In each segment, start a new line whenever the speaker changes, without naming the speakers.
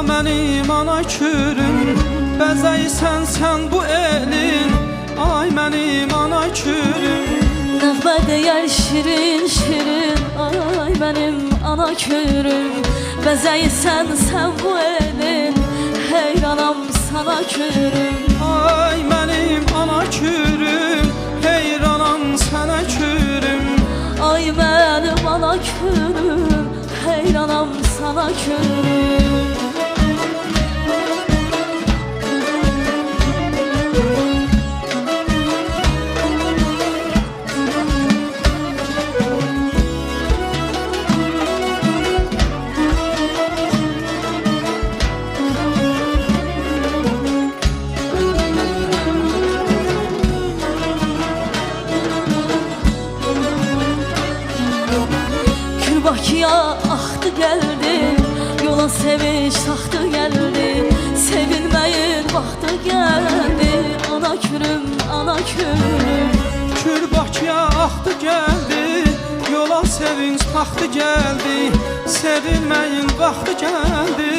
mənim ana kürüm, bəzəysən sən bu elin. Ay mənim ana kürüm,
nəğmə deyər şirin şirin. Ay mənim ana kürüm, bəzəysən sən bu elin. Heyranam sana kürüm.
ay mənim ana kürüm, heyranam sənə kürüm.
Ay mənim ana kürüm, heyranam sana kürüm. Bakıya axdı gəldi, yola sevinç taxtı gəldi. Sevilməyin vaxtı gəldi, ana kürüm, ana kürüm.
Kür Bakıya axdı gəldi, yola sevinç taxtı gəldi. Sevilməyin vaxtı gəldi,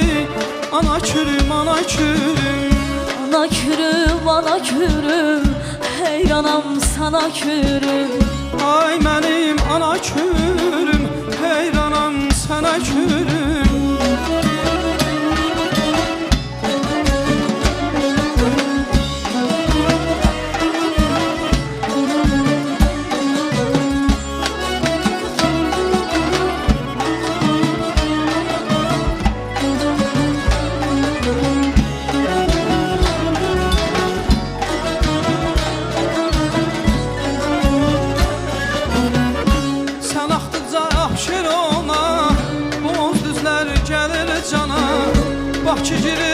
ana kürüm, ana kürüm.
Ana kürüm, ana kürüm, heyranam sana kürüm.
Ay mənim ana kürüm, heyranam sənə kürüm. Sən axtıqca abşir ona, boz düzlər gəlir cana. Bakı girir